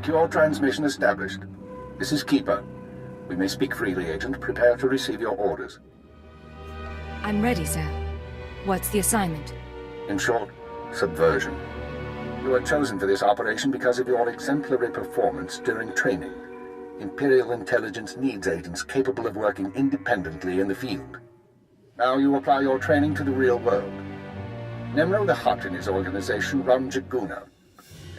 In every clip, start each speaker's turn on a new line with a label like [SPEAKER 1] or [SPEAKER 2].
[SPEAKER 1] Secure transmission established. This is Keeper. We may speak freely, Agent. Prepare to receive your orders.
[SPEAKER 2] I'm ready, sir. What's the assignment?
[SPEAKER 1] In short, subversion. You were chosen for this operation because of your exemplary performance during training. Imperial intelligence needs agents capable of working independently in the field. Now you apply your training to the real world. Nem'ro the Hutt and his organization run Jaguna,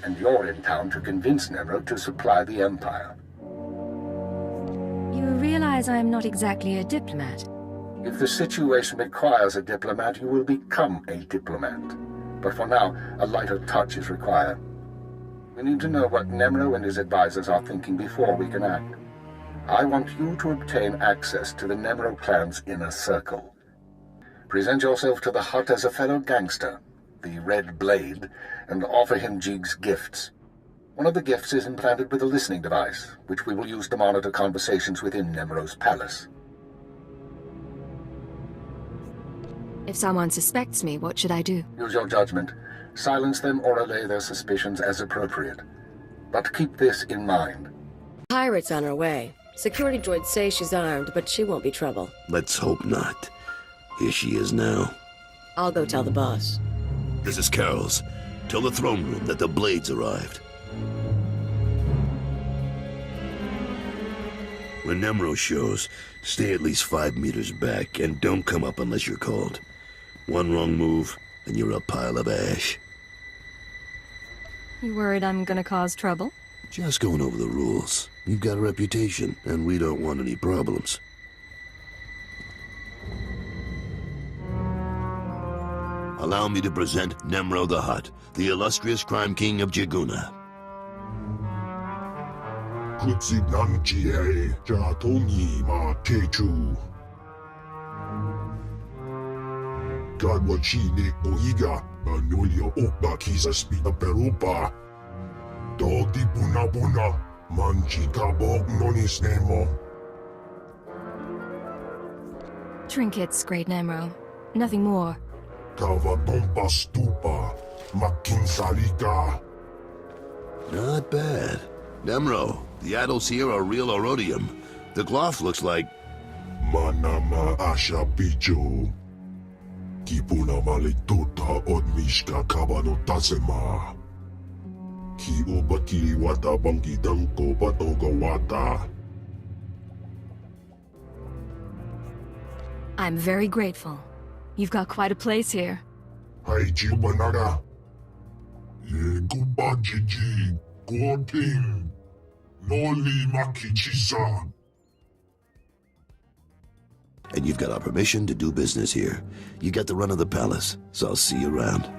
[SPEAKER 1] and you're in town to convince Nem'ro to supply the Empire.
[SPEAKER 2] You realize I'm not exactly a diplomat.
[SPEAKER 1] If the situation requires a diplomat, you will become a diplomat. But for now, a lighter touch is required. We need to know what Nem'ro and his advisors are thinking before we can act. I want you to obtain access to the Nem'ro clan's inner circle. Present yourself to the Hutt as a fellow gangster, the Red Blade, and offer him Jig's gifts. One of the gifts is implanted with a listening device, which we will use to monitor conversations within Nem'ro's palace.
[SPEAKER 2] If someone suspects me, what should I do?
[SPEAKER 1] Use your judgment. Silence them or allay their suspicions as appropriate. But keep this in mind.
[SPEAKER 3] Pirate's on her way. Security droids say she's armed, but she won't be trouble.
[SPEAKER 4] Let's hope not. Here she is now.
[SPEAKER 3] I'll go tell the boss.
[SPEAKER 4] This is Karrels. Tell the throne room that the Blades arrived. When Nem'ro shows, stay at least 5 meters back and don't come up unless you're called. One wrong move, and you're a pile of ash.
[SPEAKER 2] You worried I'm gonna cause trouble?
[SPEAKER 4] Just going over the rules. You've got a reputation, and we don't want any problems. Allow me to present Nem'ro the Hutt, the illustrious crime king of Jaguna.
[SPEAKER 2] Trinkets, Great Nem'ro. Nothing more.
[SPEAKER 4] Not bad. Nem'ro, the idols here are real Orodium. The Gloff looks like...
[SPEAKER 5] Manama Asha Bijo. Kipuna Malituta Odmishka Kabano Tasema. Ki Obaki Wata Bangi Danko Batoga Wata.
[SPEAKER 2] I'm very grateful. You've got quite a place here.
[SPEAKER 5] Hai Jibanara. Ye Gubajiji. Goding. Noli Makichisa.
[SPEAKER 4] And you've got our permission to do business here. You got the run of the palace, so I'll see you around.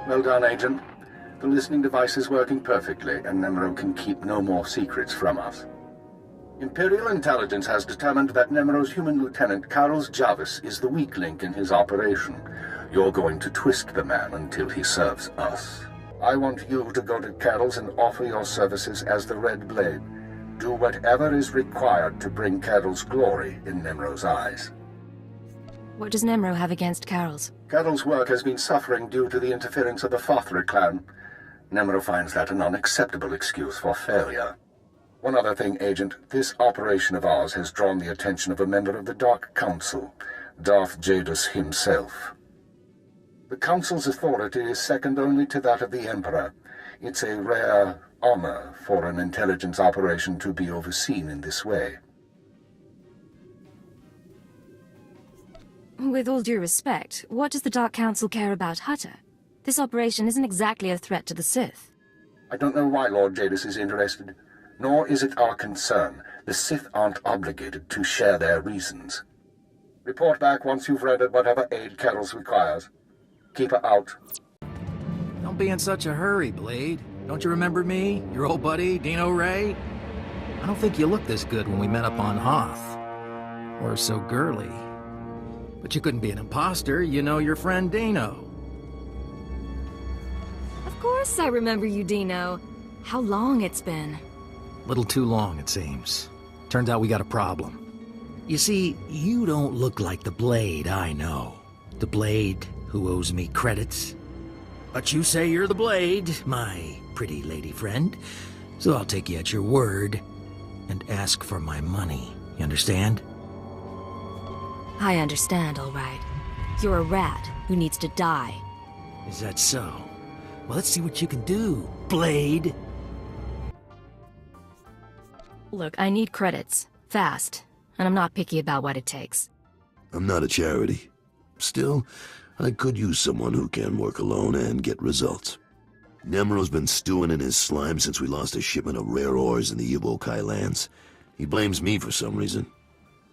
[SPEAKER 1] Well done, Agent. The listening device is working perfectly, and Nem'ro can keep no more secrets from us. Imperial intelligence has determined that Nem'ro's human lieutenant, Karrels Javis, is the weak link in his operation. You're going to twist the man until he serves us. I want you to go to Karrels and offer your services as the Red Blade. Do whatever is required to bring Karrels glory in Nem'ro's eyes.
[SPEAKER 2] What does Nem'ro have against Karrels?
[SPEAKER 1] Karrels' work has been suffering due to the interference of the Patriot clan. Nem'ro finds that an unacceptable excuse for failure. One other thing, Agent. This operation of ours has drawn the attention of a member of the Dark Council, Darth Jadus himself. The Council's authority is second only to that of the Emperor. It's a rare honor for an intelligence operation to be overseen in this way.
[SPEAKER 2] With all due respect, what does the Dark Council care about Hutta? This operation isn't exactly a threat to the Sith.
[SPEAKER 1] I don't know why Lord Jadus is interested, nor is it our concern. The Sith aren't obligated to share their reasons. Report back once you've rendered whatever aid Karrels requires. Keep her out.
[SPEAKER 6] Don't be in such a hurry, Blade. Don't you remember me? Your old buddy, Dino Ray? I don't think you looked this good when we met up on Hoth. Or so girly. But you couldn't be an imposter, you know your friend Dino.
[SPEAKER 2] Of course I remember you, Dino. How long it's been.
[SPEAKER 6] Little too long, it seems. Turns out we got a problem. You see, you don't look like the Blade I know. The Blade who owes me credits. But you say you're the Blade, my pretty lady friend. So I'll take you at your word and ask for my money. You understand?
[SPEAKER 2] I understand, all right. You're a rat who needs to die.
[SPEAKER 6] Is that so? Well, let's see what you can do, Blade.
[SPEAKER 2] Look, I need credits. Fast. And I'm not picky about what it takes.
[SPEAKER 4] I'm not a charity. Still, I could use someone who can work alone and get results. Nem'ro's been stewing in his slime since we lost a shipment of rare ores in the Evokai lands. He blames me for some reason.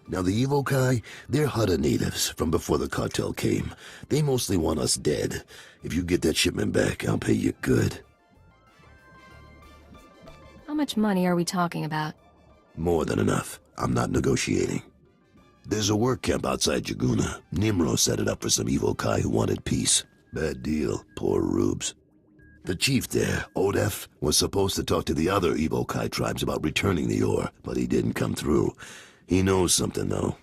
[SPEAKER 4] Now the Evokai, they're Hutta natives from before the cartel came. They mostly want us dead. If you get that shipment back, I'll pay you good.
[SPEAKER 2] How much money are we talking about?
[SPEAKER 4] More than enough. I'm not negotiating. There's a work camp outside Jaguna. Nem'ro set it up for some Evokai who wanted peace. Bad deal. Poor rubes. The chief there, Odef, was supposed to talk to the other Evokai tribes about returning the ore, but he didn't come through. He knows something, though.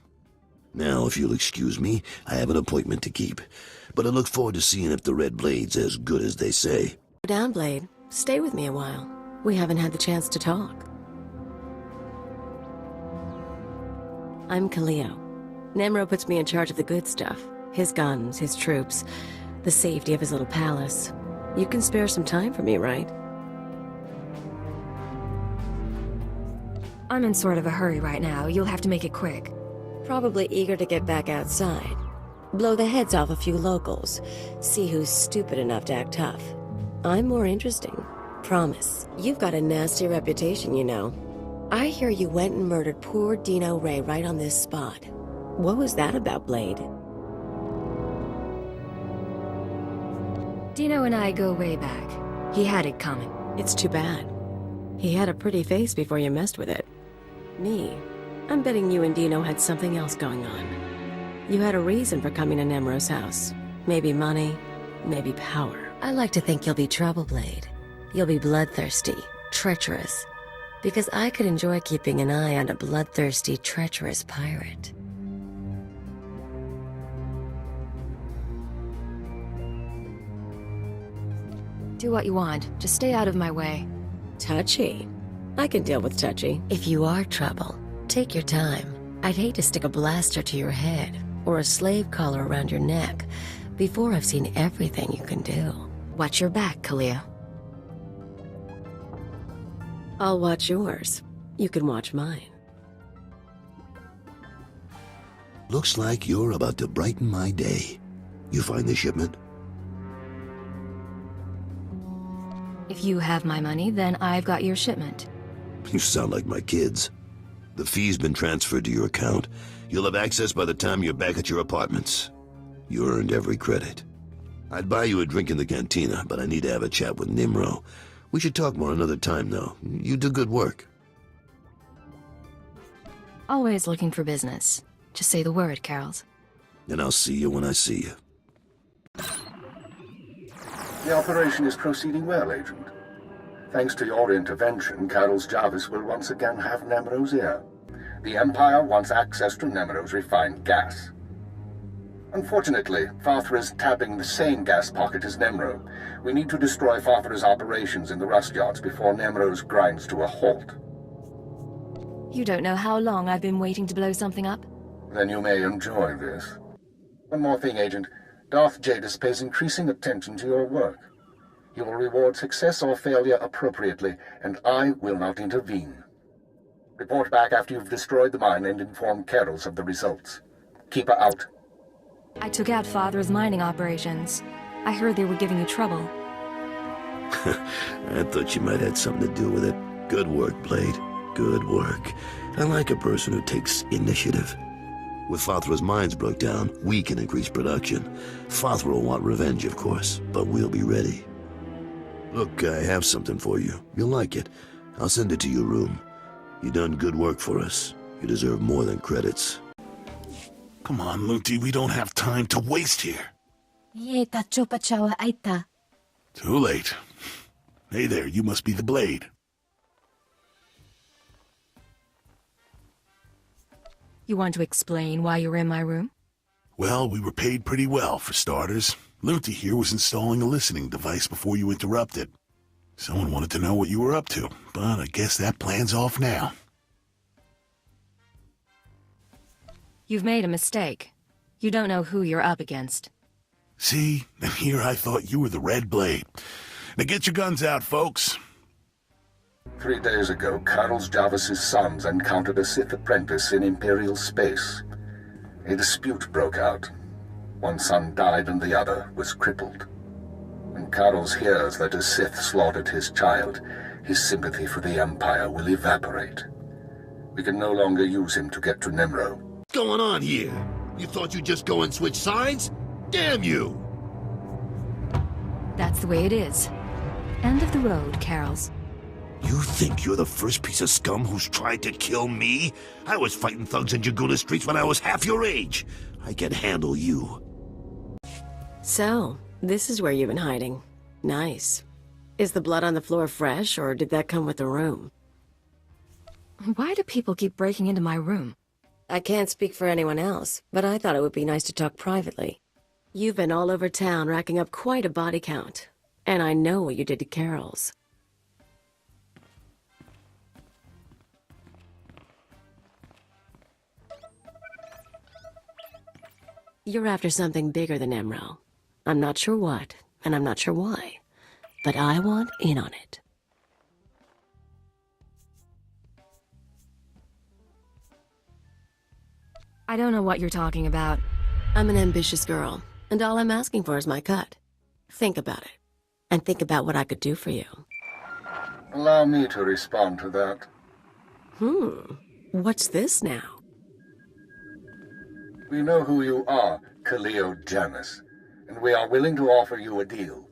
[SPEAKER 4] Now, if you'll excuse me, I have an appointment to keep. But I look forward to seeing if the Red Blade's as good as they say.
[SPEAKER 3] Down, Blade. Stay with me a while. We haven't had the chance to talk. I'm Kalia. Nem'ro puts me in charge of the good stuff. His guns, his troops, the safety of his little palace. You can spare some time for me, right?
[SPEAKER 2] I'm in sort of a hurry right now. You'll have to make it quick.
[SPEAKER 3] Probably eager to get back outside. Blow the heads off a few locals. See who's stupid enough to act tough. I'm more interesting. Promise. You've got a nasty reputation, you know. I hear you went and murdered poor Dino Ray right on this spot. What was that about, Blade?
[SPEAKER 2] Dino and I go way back. He had it coming.
[SPEAKER 3] It's too bad. He had a pretty face before you messed with it. Me, I'm betting you and Dino had something else going on. You had a reason for coming to Nem'ro's house. Maybe money, maybe power. I like to think you'll be trouble, Blade. You'll be bloodthirsty, treacherous. Because I could enjoy keeping an eye on a bloodthirsty, treacherous pirate.
[SPEAKER 2] Do what you want. Just stay out of my way.
[SPEAKER 3] Touchy. I can deal with touchy. If you are trouble, take your time. I'd hate to stick a blaster to your head or a slave collar around your neck before I've seen everything you can do.
[SPEAKER 2] Watch your back, Kalia.
[SPEAKER 3] I'll watch yours. You can watch mine.
[SPEAKER 4] Looks like you're about to brighten my day. You find the shipment?
[SPEAKER 2] If you have my money, then I've got your shipment.
[SPEAKER 4] You sound like my kids. The fee's been transferred to your account. You'll have access by the time you're back at your apartments. You earned every credit. I'd buy you a drink in the cantina, but I need to have a chat with Nem'ro. We should talk more another time, though. You do good work.
[SPEAKER 2] Always looking for business. Just say the word, Karrels.
[SPEAKER 4] And I'll see you when I see you.
[SPEAKER 1] The operation is proceeding well, Agent. Thanks to your intervention, Karrels Javis will once again have Nem'ro's ear. The Empire wants access to Nem'ro's refined gas. Unfortunately, Farthra is tapping the same gas pocket as Nem'ro. We need to destroy Farthra's operations in the rust yards before Nem'ro's grinds to a halt.
[SPEAKER 2] You don't know how long I've been waiting to blow something up?
[SPEAKER 1] Then you may enjoy this. One more thing, Agent. Darth Jadus pays increasing attention to your work. He will reward success or failure appropriately, and I will not intervene. Report back after you've destroyed the mine and inform Karrels of the results. Keep her out.
[SPEAKER 2] I took out Father's mining operations. I heard they were giving you trouble.
[SPEAKER 4] I thought you might have something to do with it. Good work, Blade. Good work. I like a person who takes initiative. With Farthra's mines broke down, we can increase production. Farthra will want revenge, of course, but we'll be ready. Look, I have something for you. You'll like it. I'll send it to your room. You done good work for us. You deserve more than credits.
[SPEAKER 5] Come on, Lunti, we don't have time to waste here. Too late. Hey there, you must be the Blade.
[SPEAKER 2] You want to explain why you were in my room?
[SPEAKER 5] Well, we were paid pretty well, for starters. Lunti here was installing a listening device before you interrupted. Someone wanted to know what you were up to, but I guess that plan's off now.
[SPEAKER 2] You've made a mistake. You don't know who you're up against.
[SPEAKER 5] See? And here I thought you were the Red Blade. Now get your guns out, folks.
[SPEAKER 1] 3 days ago, Karrels Javis' sons encountered a Sith apprentice in Imperial space. A dispute broke out. One son died and the other was crippled. When Karrels hears that a Sith slaughtered his child, his sympathy for the Empire will evaporate. We can no longer use him to get to Nem'ro.
[SPEAKER 4] What's going on here? You thought you'd just go and switch sides? Damn you!
[SPEAKER 2] That's the way it is. End of the road, Karrels.
[SPEAKER 4] You think you're the first piece of scum who's tried to kill me? I was fighting thugs in Jaguna streets when I was half your age. I can handle you.
[SPEAKER 3] So, this is where you've been hiding. Nice. Is the blood on the floor fresh, or did that come with the room?
[SPEAKER 2] Why do people keep breaking into my room?
[SPEAKER 3] I can't speak for anyone else, but I thought it would be nice to talk privately. You've been all over town racking up quite a body count, and I know what you did to Karrels. You're after something bigger than Nem'ro. I'm not sure what, and I'm not sure why, but I want in on it.
[SPEAKER 2] I don't know what you're talking about.
[SPEAKER 3] I'm an ambitious girl, and all I'm asking for is my cut. Think about it, and think about what I could do for you.
[SPEAKER 1] Allow me to respond to that.
[SPEAKER 3] What's this now?
[SPEAKER 1] We know who you are, Kalia Javis, and we are willing to offer you a deal.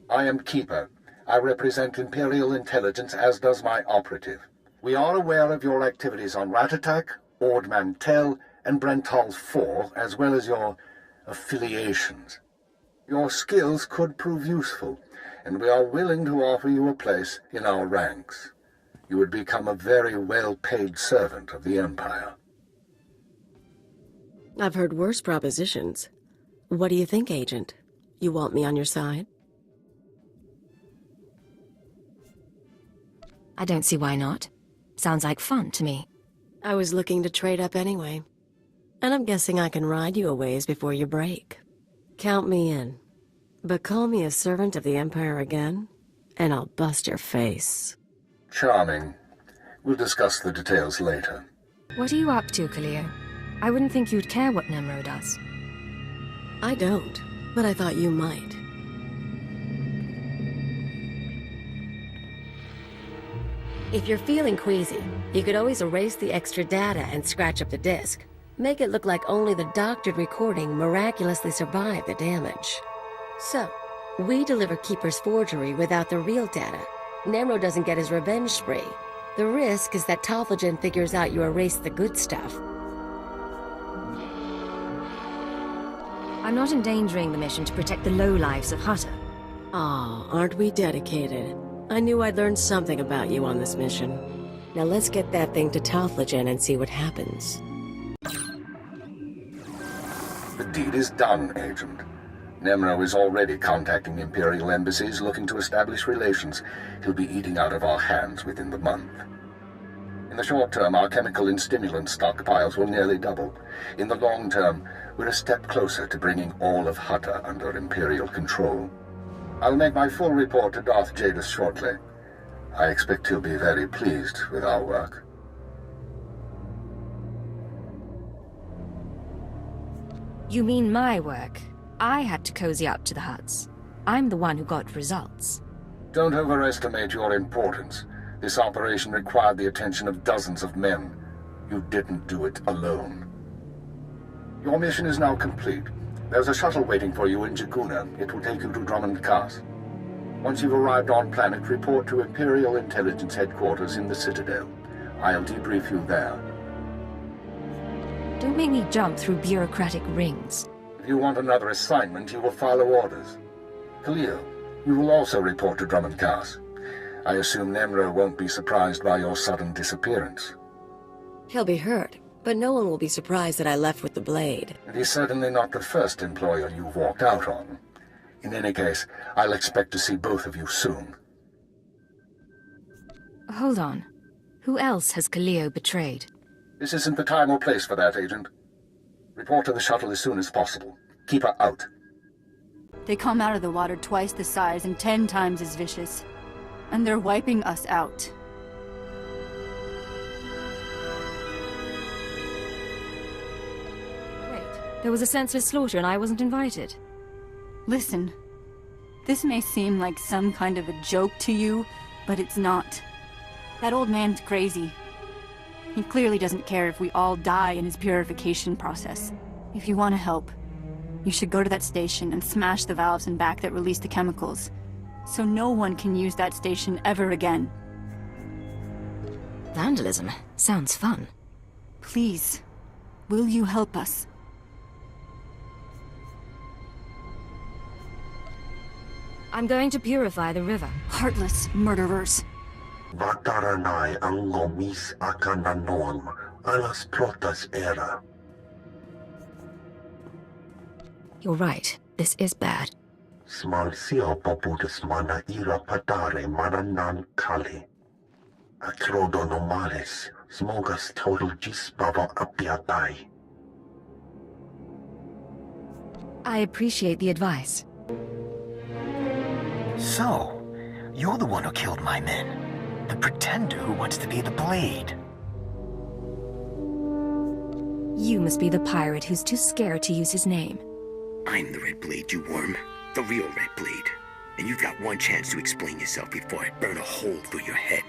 [SPEAKER 1] I am Keeper. I represent Imperial intelligence, as does my operative. We are aware of your activities on Ratatak, Ord Mantell, and Brental 4, as well as your affiliations. Your skills could prove useful, and we are willing to offer you a place in our ranks. You would become a very well-paid servant of the Empire.
[SPEAKER 3] I've heard worse propositions. What do you think, Agent? You want me on your side?
[SPEAKER 2] I don't see why not. Sounds like fun to me.
[SPEAKER 3] I was looking to trade up anyway. And I'm guessing I can ride you a ways before you break. Count me in. But call me a servant of the Empire again, and I'll bust your face.
[SPEAKER 1] Charming. We'll discuss the details later.
[SPEAKER 2] What are you up to, Kalia? I wouldn't think you'd care what Nem'ro does.
[SPEAKER 3] I don't, but I thought you might. If you're feeling queasy, you could always erase the extra data and scratch up the disk. Make it look like only the doctored recording miraculously survived the damage. So, we deliver Keeper's forgery without the real data. Nem'ro doesn't get his revenge spree. The risk is that Tophagen figures out you erased the good stuff.
[SPEAKER 2] I'm not endangering the mission to protect the lowlives of Hutta.
[SPEAKER 3] Aw, aren't we dedicated? I knew I'd learn something about you on this mission. Now let's get that thing to Tophagen and see what happens.
[SPEAKER 1] The deed is done, Agent. Nem'ro is already contacting Imperial embassies looking to establish relations. He'll be eating out of our hands within the month. In the short term, our chemical and stimulant stockpiles will nearly double. In the long term, we're a step closer to bringing all of Hutta under Imperial control. I'll make my full report to Darth Jadus shortly. I expect he'll be very pleased with our work.
[SPEAKER 2] You mean my work? I had to cozy up to the Hutts. I'm the one who got results.
[SPEAKER 1] Don't overestimate your importance. This operation required the attention of dozens of men. You didn't do it alone. Your mission is now complete. There's a shuttle waiting for you in Jaguna. It will take you to Dromund Kaas. Once you've arrived on planet, report to Imperial Intelligence Headquarters in the Citadel. I'll debrief you there.
[SPEAKER 2] Don't make me jump through bureaucratic rings.
[SPEAKER 1] If you want another assignment, you will follow orders. Kalia, you will also report to Dromund Kaas. I assume Nem'ro won't be surprised by your sudden disappearance.
[SPEAKER 3] He'll be hurt, but no one will be surprised that I left with the blade.
[SPEAKER 1] And he's certainly not the first employer you've walked out on. In any case, I'll expect to see both of you soon.
[SPEAKER 2] Hold on. Who else has Kalia betrayed?
[SPEAKER 1] This isn't the time or place for that, Agent. Report to the shuttle as soon as possible. Keep her out.
[SPEAKER 7] They come out of the water twice the size and 10 times as vicious. And they're wiping us out.
[SPEAKER 2] Wait, there was a senseless slaughter and I wasn't invited.
[SPEAKER 7] Listen, this may seem like some kind of a joke to you, but it's not. That old man's crazy. He clearly doesn't care if we all die in his purification process. If you want to help, you should go to that station and smash the valves in back that release the chemicals, so no one can use that station ever again.
[SPEAKER 2] Vandalism sounds fun.
[SPEAKER 7] Please, will you help us?
[SPEAKER 2] I'm going to purify the river.
[SPEAKER 7] Heartless murderers.
[SPEAKER 8] Vataranai ang ngomis akan nanon alas plotas era.
[SPEAKER 2] You're right. This is bad.
[SPEAKER 8] Smal sio poputus mana ira patare mananan kali. Atrodo nomales smogas total gis bava apiatai.
[SPEAKER 2] I appreciate the advice.
[SPEAKER 9] So, you're the one who killed my men. The pretender who wants to be the Blade.
[SPEAKER 2] You must be the pirate who's too scared to use his name.
[SPEAKER 10] I'm the Red Blade, you worm. The real Red Blade. And you've got one chance to explain yourself before I burn a hole through your head.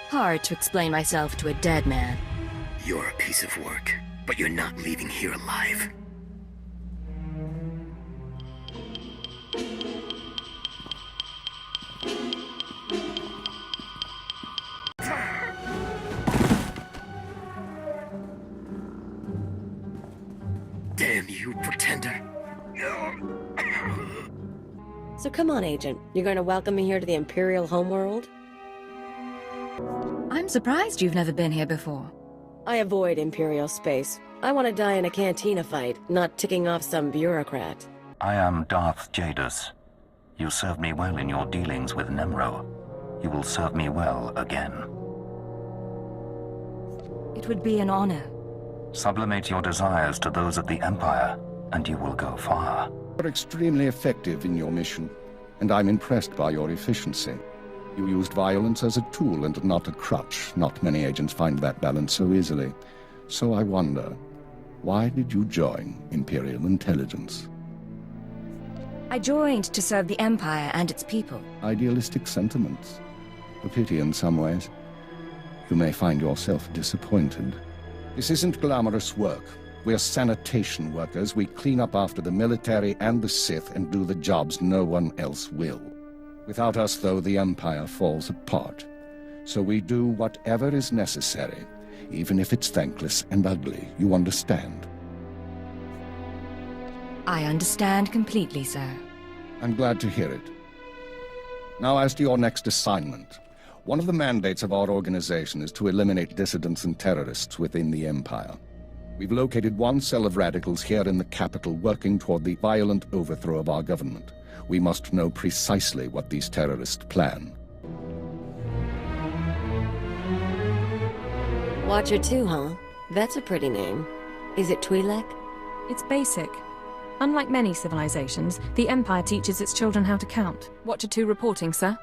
[SPEAKER 2] Hard to explain myself to a dead man.
[SPEAKER 10] You're a piece of work, but you're not leaving here alive. Damn you, pretender.
[SPEAKER 3] So come on, Agent. You're going to welcome me here to the Imperial homeworld?
[SPEAKER 2] I'm surprised you've never been here before.
[SPEAKER 3] I avoid Imperial space. I want to die in a cantina fight, not ticking off some bureaucrat.
[SPEAKER 11] I am Darth Jadus. You served me well in your dealings with Nem'ro. You will serve me well again.
[SPEAKER 2] It would be an honor.
[SPEAKER 11] Sublimate your desires to those of the Empire, and you will go far.
[SPEAKER 1] You're extremely effective in your mission, and I'm impressed by your efficiency. You used violence as a tool and not a crutch. Not many agents find that balance so easily. So I wonder, why did you join Imperial Intelligence?
[SPEAKER 2] I joined to serve the Empire and its people.
[SPEAKER 1] Idealistic sentiments. A pity in some ways. You may find yourself disappointed. This isn't glamorous work. We're sanitation workers. We clean up after the military and the Sith and do the jobs no one else will. Without us, though, the Empire falls apart. So we do whatever is necessary, even if it's thankless and ugly. You understand?
[SPEAKER 2] I understand completely, sir.
[SPEAKER 1] I'm glad to hear it. Now, as to your next assignment. One of the mandates of our organization is to eliminate dissidents and terrorists within the Empire. We've located one cell of radicals here in the capital working toward the violent overthrow of our government. We must know precisely what these terrorists plan.
[SPEAKER 3] Watcher 2, huh? That's a pretty name. Is it Twi'lek?
[SPEAKER 12] It's basic. Unlike many civilizations, the Empire teaches its children how to count. Watcher 2 reporting, sir.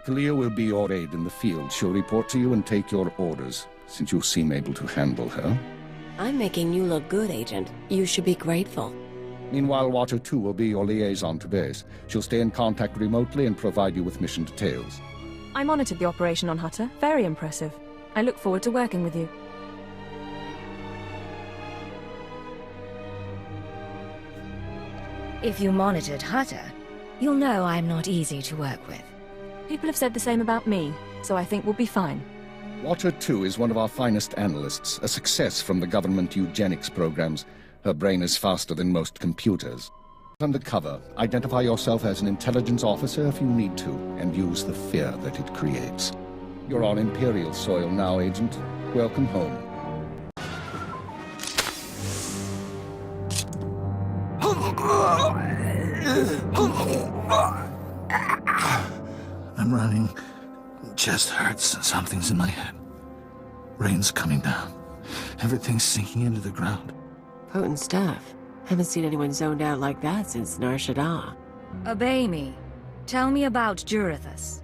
[SPEAKER 1] Kalia will be your aide in the field. She'll report to you and take your orders, since you seem able to handle her.
[SPEAKER 3] I'm making you look good, Agent. You should be grateful.
[SPEAKER 1] Meanwhile, Watcher 2 will be your liaison to base. She'll stay in contact remotely and provide you with mission details.
[SPEAKER 12] I monitored the operation on Hutta. Very impressive. I look forward to working with you.
[SPEAKER 2] If you monitored Hutta, you'll know I'm not easy to work with.
[SPEAKER 12] People have said the same about me, so I think we'll be fine.
[SPEAKER 13] Watcher 2 is one of our finest analysts, a success from the government eugenics programs. Her brain is faster than most computers. Undercover, identify yourself as an intelligence officer if you need to, and use the fear that it creates. You're on Imperial soil now, Agent. Welcome home.
[SPEAKER 14] I'm running. Chest hurts and something's in my head. Rain's coming down. Everything's sinking into the ground.
[SPEAKER 3] Potent stuff. Haven't seen anyone zoned out like that since Nar Shaddaa.
[SPEAKER 2] Obey me. Tell me about Jurithus.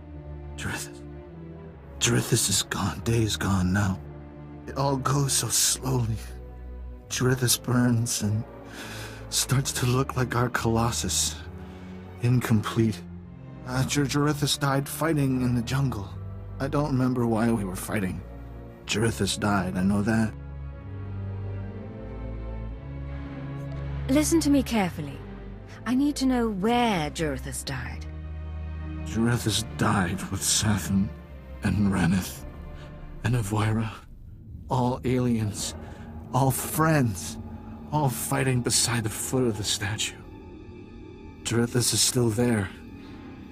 [SPEAKER 14] Jurithus is gone. Day is gone now. It all goes so slowly. Jurithus burns and starts to look like our Colossus. Incomplete. Jurithus died fighting in the jungle. I don't remember why we were fighting. Jurithus died, I know that.
[SPEAKER 2] Listen to me carefully. I need to know where Jurithus died.
[SPEAKER 14] Jurithus died with Sathan and Reneth and Avoira. All aliens. All friends. All fighting beside the foot of the statue. Jurithus is still there.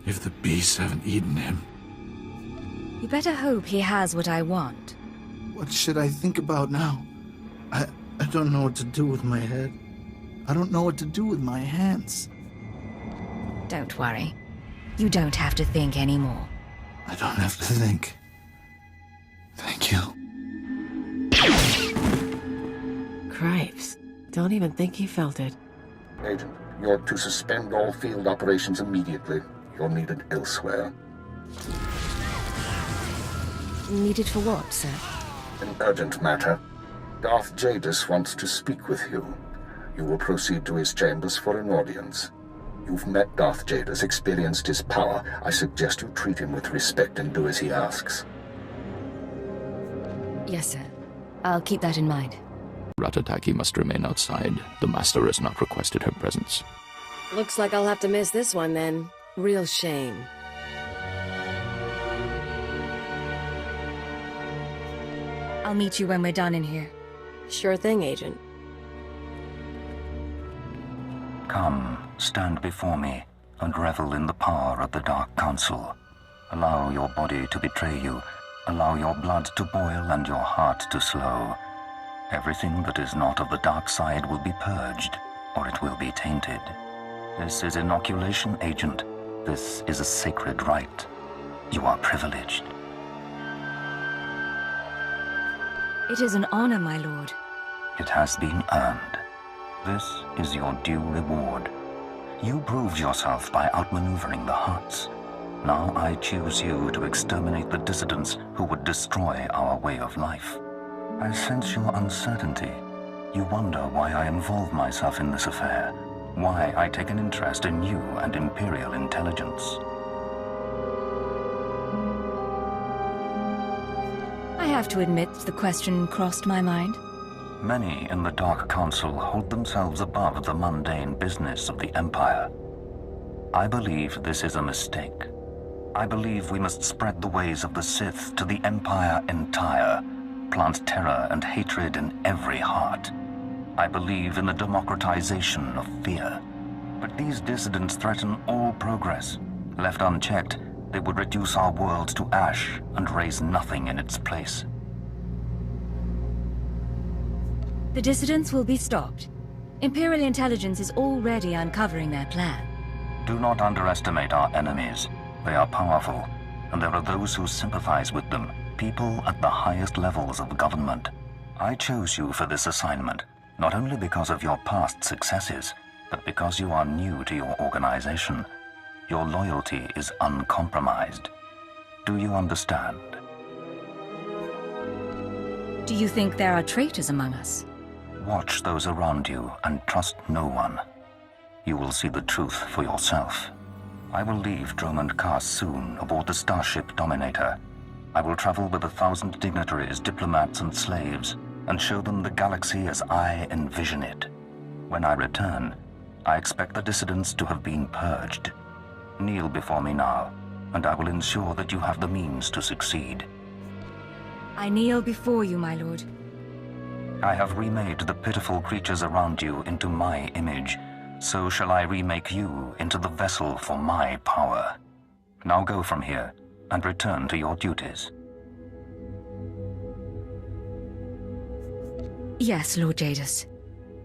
[SPEAKER 14] If the beasts haven't eaten him.
[SPEAKER 2] You better hope he has what I want.
[SPEAKER 14] What should I think about now? I don't know what to do with my head. I don't know what to do with my hands.
[SPEAKER 2] Don't worry. You don't have to think anymore.
[SPEAKER 14] I don't have to think. Thank you.
[SPEAKER 3] Cripes. Don't even think he felt it.
[SPEAKER 1] Agent, you're to suspend all field operations immediately. You're needed elsewhere.
[SPEAKER 2] Needed for what, sir?
[SPEAKER 1] An urgent matter. Darth Jadus wants to speak with you. You will proceed to his chambers for an audience. You've met Darth Jadus, experienced his power. I suggest you treat him with respect and do as he asks.
[SPEAKER 2] Yes, sir. I'll keep that in mind.
[SPEAKER 15] Ratataki must remain outside. The Master has not requested her presence.
[SPEAKER 3] Looks like I'll have to miss this one then. Real shame.
[SPEAKER 2] I'll meet you when we're done in here.
[SPEAKER 3] Sure thing, Agent.
[SPEAKER 11] Come, stand before me, and revel in the power of the Dark Council. Allow your body to betray you. Allow your blood to boil and your heart to slow. Everything that is not of the dark side will be purged, or it will be tainted. This is Inoculation, Agent. This is a sacred rite. You are privileged.
[SPEAKER 2] It is an honor, my lord.
[SPEAKER 11] It has been earned. This is your due reward. You proved yourself by outmaneuvering the Hutts. Now I choose you to exterminate the dissidents who would destroy our way of life. I sense your uncertainty. You wonder why I involve myself in this affair, why I take an interest in you and Imperial intelligence.
[SPEAKER 2] I have to admit the question crossed my mind.
[SPEAKER 11] Many in the Dark Council hold themselves above the mundane business of the Empire. I believe this is a mistake. I believe we must spread the ways of the Sith to the Empire entire, plant terror and hatred in every heart. I believe in the democratization of fear. But these dissidents threaten all progress. Left unchecked, they would reduce our world to ash and raise nothing in its place.
[SPEAKER 2] The dissidents will be stopped. Imperial intelligence is already uncovering their plan.
[SPEAKER 11] Do not underestimate our enemies. They are powerful, and there are those who sympathize with them, people at the highest levels of government. I chose you for this assignment, not only because of your past successes, but because you are new to your organization. Your loyalty is uncompromised. Do you understand?
[SPEAKER 2] Do you think there are traitors among us?
[SPEAKER 11] Watch those around you and trust no one. You will see the truth for yourself. I will leave Dromund Kaas soon aboard the starship Dominator. I will travel with 1,000 dignitaries, diplomats, and slaves, and show them the galaxy as I envision it. When I return, I expect the dissidents to have been purged. Kneel before me now. and I will ensure that you have the means to succeed.
[SPEAKER 2] I kneel before you, my lord.
[SPEAKER 11] I have remade the pitiful creatures around you into my image. So shall I remake you into the vessel for my power. Now go from here, and return to your duties.
[SPEAKER 2] Yes, Lord Jadus.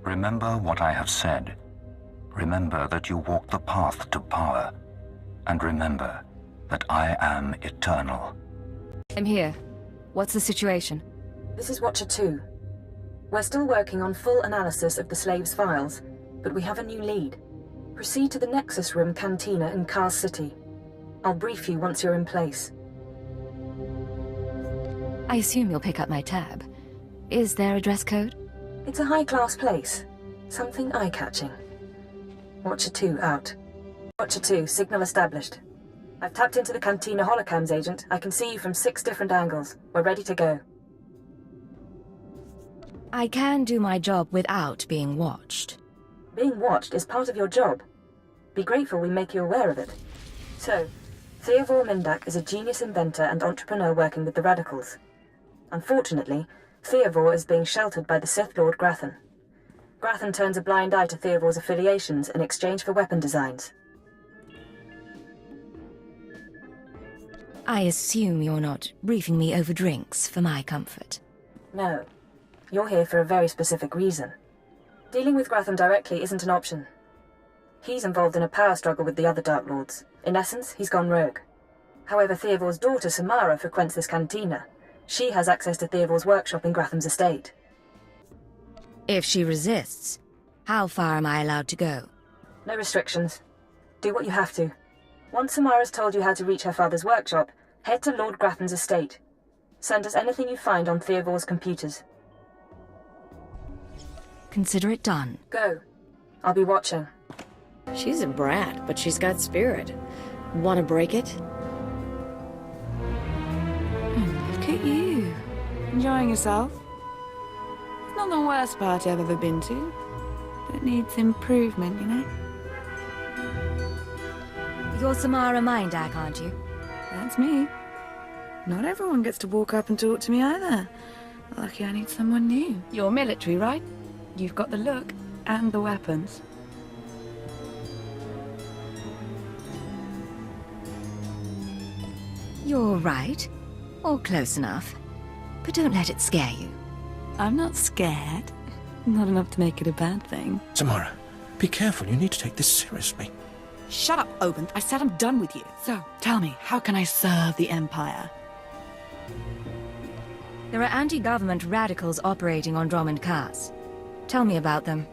[SPEAKER 11] Remember what I have said. Remember that you walk the path to power. And remember that I am eternal.
[SPEAKER 2] I'm here. What's the situation?
[SPEAKER 16] This is Watcher 2. We're still working on full analysis of the slaves' files, but we have a new lead. Proceed to the Nexus Room Cantina in Kaas City. I'll brief you once you're in place.
[SPEAKER 2] I assume you'll pick up my tab. Is there a dress code?
[SPEAKER 16] It's a high-class place. Something eye-catching. Watcher 2 out. Watcher 2, signal established. I've tapped into the Cantina holocams, Agent. I can see you from 6 different angles. We're ready to go.
[SPEAKER 2] I can do my job without being watched.
[SPEAKER 16] Being watched is part of your job. Be grateful we make you aware of it. So, Theovor Mindak is a genius inventor and entrepreneur working with the Radicals. Unfortunately, Theovor is being sheltered by the Sith Lord Grathan. Grathan turns a blind eye to Theovor's affiliations in exchange for weapon designs.
[SPEAKER 2] I assume you're not briefing me over drinks for my comfort.
[SPEAKER 16] No. You're here for a very specific reason. Dealing with Grathan directly isn't an option. He's involved in a power struggle with the other Dark Lords. In essence, he's gone rogue. However, Theovor's daughter Samara frequents this cantina. She has access to Theovor's workshop in Grathan's estate.
[SPEAKER 2] If she resists, how far am I allowed to go?
[SPEAKER 16] No restrictions. Do what you have to. Once Samara's told you how to reach her father's workshop, head to Lord Grathan's estate. Send us anything you find on Theovor's computers.
[SPEAKER 2] Consider it done.
[SPEAKER 16] Go. I'll be watching.
[SPEAKER 3] She's a brat, but she's got spirit. Want to break it?
[SPEAKER 17] Look at you. Enjoying yourself? It's not the worst party I've ever been to, but it needs improvement, you know?
[SPEAKER 2] You're Samara Mindak, aren't you?
[SPEAKER 17] That's me. Not everyone gets to walk up and talk to me either. Lucky I need someone new. You're military, right? You've got the look and the weapons.
[SPEAKER 2] You're right. Or close enough. But don't let it scare you.
[SPEAKER 17] I'm not scared. Not enough to make it a bad thing.
[SPEAKER 18] Samara, be careful. You need to take this seriously.
[SPEAKER 17] Shut up, Oben. I said I'm done with you. So, tell me, how can I serve the Empire?
[SPEAKER 2] There are anti-government radicals operating on Dromund Kaas. Tell me about them.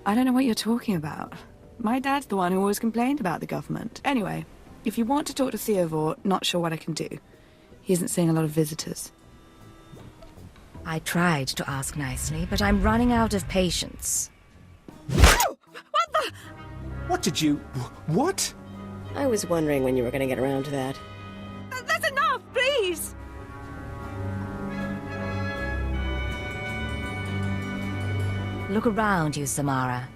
[SPEAKER 17] I don't know what you're talking about. My dad's the one who always complained about the government. Anyway, if you want to talk to Theovor, not sure what I can do. He isn't seeing a lot of visitors.
[SPEAKER 2] I tried to ask nicely, but I'm running out of patience.
[SPEAKER 17] What the?
[SPEAKER 18] What did you... what?
[SPEAKER 3] I was wondering when you were going to get around to that.
[SPEAKER 17] That's enough, please!
[SPEAKER 2] Look around you, Samara.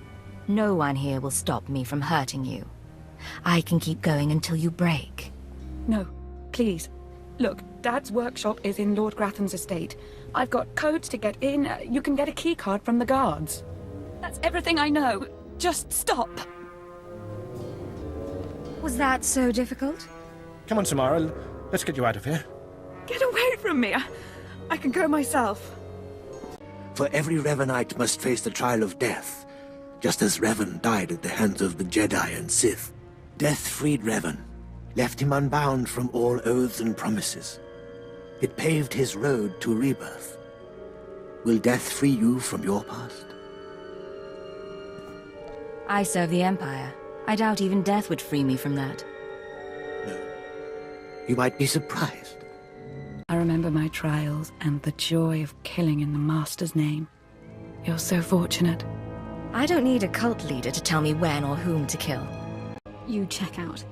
[SPEAKER 2] No one here will stop me from hurting you. I can keep going until you break.
[SPEAKER 17] No, please. Look, Dad's workshop is in Lord Grathan's estate. I've got codes to get in. You can get a keycard from the guards. That's everything I know. Just stop.
[SPEAKER 2] Was that so difficult?
[SPEAKER 18] Come on, Samara. Let's get you out of here.
[SPEAKER 17] Get away from me. I can go myself.
[SPEAKER 19] For every Revanite must face the trial of death, just as Revan died at the hands of the Jedi and Sith. Death freed Revan, left him unbound from all oaths and promises. It paved his road to rebirth. Will death free you from your past?
[SPEAKER 2] I serve the Empire. I doubt even death would free me from that.
[SPEAKER 19] No. You might be surprised.
[SPEAKER 17] I remember my trials and the joy of killing in the Master's name. You're so fortunate.
[SPEAKER 2] I don't need a cult leader to tell me when or whom to kill.
[SPEAKER 20] You check out.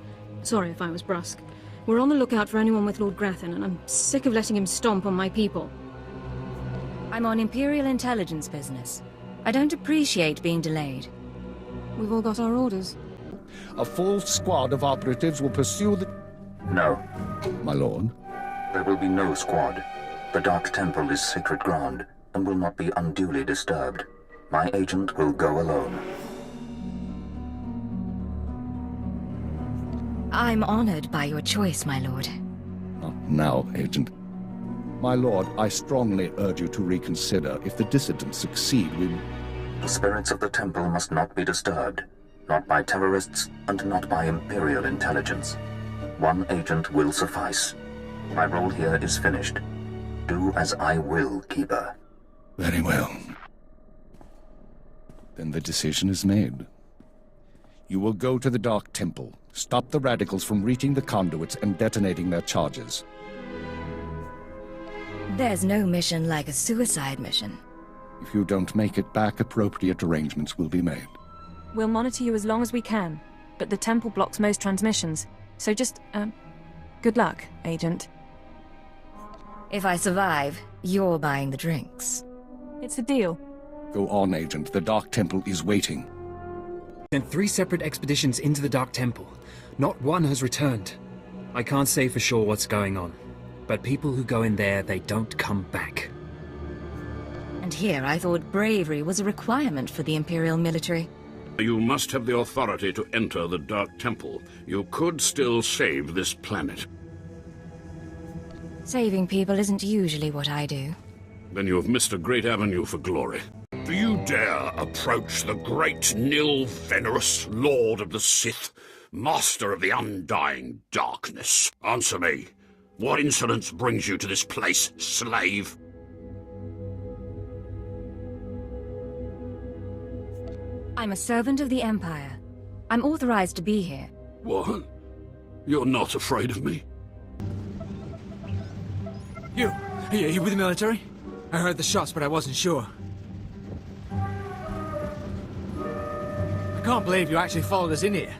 [SPEAKER 20] Sorry if I was brusque. We're on the lookout for anyone with Lord Grathan, and I'm sick of letting him stomp on my people.
[SPEAKER 2] I'm on Imperial intelligence business. I don't appreciate being delayed.
[SPEAKER 20] We've all got our orders.
[SPEAKER 13] A full squad of operatives will pursue the...
[SPEAKER 11] No.
[SPEAKER 13] My lord?
[SPEAKER 11] There will be no squad. The Dark Temple is sacred ground and will not be unduly disturbed. My agent will go alone.
[SPEAKER 2] I'm honored by your choice, my lord.
[SPEAKER 13] Not now, Agent. My lord, I strongly urge you to reconsider. If the dissidents succeed, we...
[SPEAKER 11] The spirits of the temple must not be disturbed. Not by terrorists, and not by Imperial intelligence. One agent will suffice. My role here is finished. Do as I will, Keeper.
[SPEAKER 13] Very well. Then the decision is made. You will go to the Dark Temple, stop the radicals from reaching the conduits and detonating their charges.
[SPEAKER 2] There's no mission like a suicide mission.
[SPEAKER 13] If you don't make it back, appropriate arrangements will be made.
[SPEAKER 12] We'll monitor you as long as we can, but the temple blocks most transmissions. So just, good luck, Agent.
[SPEAKER 2] If I survive, you're buying the drinks.
[SPEAKER 12] It's a deal.
[SPEAKER 13] Go on, Agent. The Dark Temple is waiting.
[SPEAKER 21] Sent 3 separate expeditions into the Dark Temple. Not one has returned. I can't say for sure what's going on, but people who go in there, they don't come back.
[SPEAKER 2] And here I thought bravery was a requirement for the Imperial military.
[SPEAKER 22] You must have the authority to enter the Dark Temple. You could still save this planet.
[SPEAKER 2] Saving people isn't usually what I do.
[SPEAKER 22] Then you have missed a great avenue for glory. Do you dare approach the great Nil Venerus, Lord of the Sith, Master of the Undying Darkness? Answer me. What insolence brings you to this place, slave?
[SPEAKER 2] I'm a servant of the Empire. I'm authorized to be here.
[SPEAKER 22] What? You're not afraid of me?
[SPEAKER 23] You with the military? I heard the shots, but I wasn't sure. I can't believe you actually followed us in here.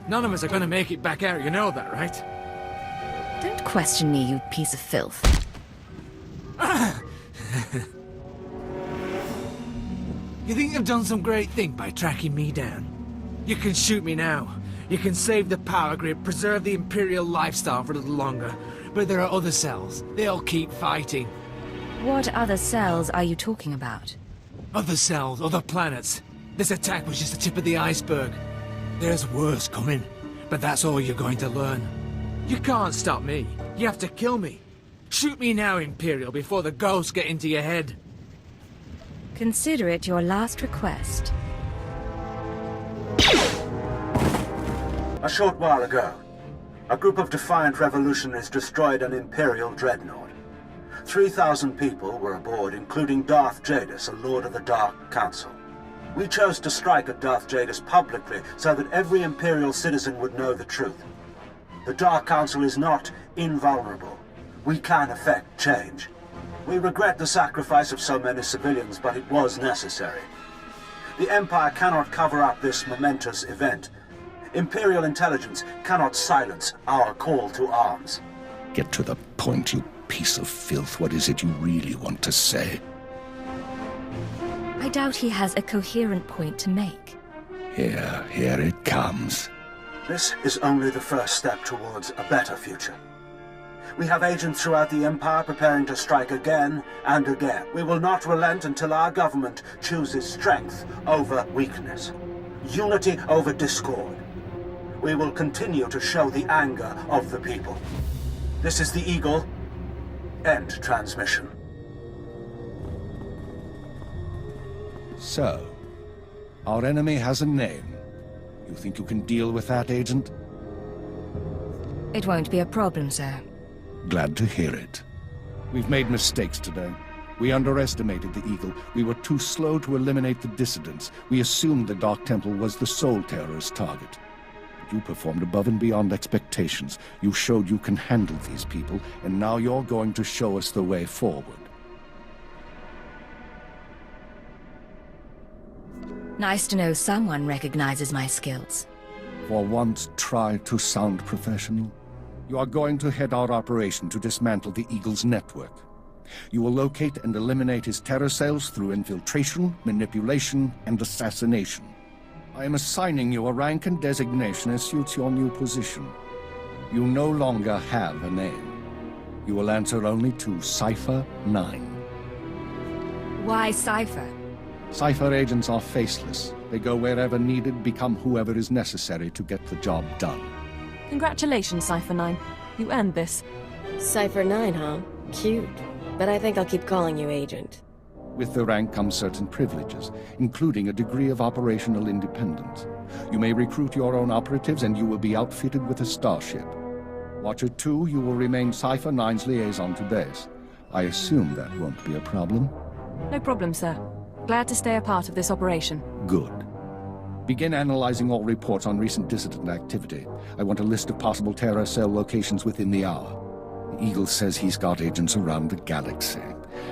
[SPEAKER 23] None of us are gonna make it back out, you know that, right?
[SPEAKER 2] Don't question me, you piece of filth.
[SPEAKER 23] You think you've done some great thing by tracking me down? You can shoot me now. You can save the power grid, preserve the Imperial lifestyle for a little longer. But there are other cells. They'll keep fighting.
[SPEAKER 2] What other cells are you talking about?
[SPEAKER 23] Other cells, other planets. This attack was just the tip of the iceberg. There's worse coming, but that's all you're going to learn. You can't stop me. You have to kill me. Shoot me now, Imperial, before the ghosts get into your head.
[SPEAKER 2] Consider it your last request.
[SPEAKER 24] A short while ago, a group of defiant revolutionaries destroyed an Imperial dreadnought. 3,000 people were aboard, including Darth Jadus, a Lord of the Dark Council. We chose to strike at Darth Jadus publicly so that every Imperial citizen would know the truth. The Dark Council is not invulnerable. We can effect change. We regret the sacrifice of so many civilians, but it was necessary. The Empire cannot cover up this momentous event. Imperial intelligence cannot silence our call to arms.
[SPEAKER 13] Get to the point, you piece of filth. What is it you really want to say?
[SPEAKER 2] I doubt he has a coherent point to make.
[SPEAKER 13] Here it comes.
[SPEAKER 24] This is only the first step towards a better future. We have agents throughout the Empire preparing to strike again and again. We will not relent until our government chooses strength over weakness, unity over discord. We will continue to show the anger of the people. This is the Eagle. End transmission.
[SPEAKER 13] So, our enemy has a name. You think you can deal with that, Agent?
[SPEAKER 2] It won't be a problem, sir.
[SPEAKER 13] Glad to hear it. We've made mistakes today. We underestimated the Eagle. We were too slow to eliminate the dissidents. We assumed the Dark Temple was the sole terrorist target. You performed above and beyond expectations. You showed you can handle these people, and now you're going to show us the way forward.
[SPEAKER 2] Nice to know someone recognizes my skills.
[SPEAKER 13] For once, try to sound professional. You are going to head our operation to dismantle the Eagle's network. You will locate and eliminate his terror cells through infiltration, manipulation, and assassination. I am assigning you a rank and designation as suits your new position. You no longer have a name. You will answer only to Cipher 9.
[SPEAKER 2] Why Cipher?
[SPEAKER 13] Cipher agents are faceless. They go wherever needed, become whoever is necessary to get the job done.
[SPEAKER 12] Congratulations, Cipher 9. You earned this.
[SPEAKER 3] Cipher 9, huh? Cute. But I think I'll keep calling you Agent.
[SPEAKER 13] With the rank comes certain privileges, including a degree of operational independence. You may recruit your own operatives and you will be outfitted with a starship. Watcher 2, you will remain Cipher 9's liaison to base. I assume that won't be a problem?
[SPEAKER 12] No problem, sir. Glad to stay a part of this operation.
[SPEAKER 13] Good. Begin analyzing all reports on recent dissident activity. I want a list of possible terror cell locations within the hour. The Eagle says he's got agents around the galaxy.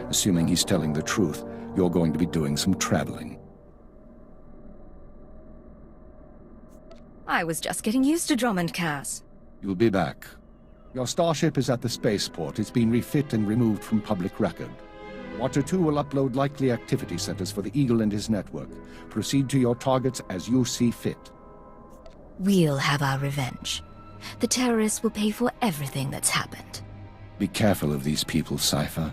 [SPEAKER 13] Assuming he's telling the truth, you're going to be doing some traveling.
[SPEAKER 2] I was just getting used to Dromund Kaas.
[SPEAKER 13] You'll be back. Your starship is at the spaceport. It's been refit and removed from public record. Watcher 2 will upload likely activity centers for the Eagle and his network. Proceed to your targets as you see fit.
[SPEAKER 2] We'll have our revenge. The terrorists will pay for everything that's happened.
[SPEAKER 13] Be careful of these people, Cipher.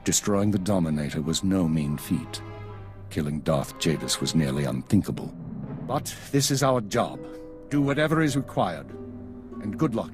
[SPEAKER 13] Destroying the Dominator was no mean feat. Killing Darth Jadus was nearly unthinkable. But this is our job. Do whatever is required. And good luck.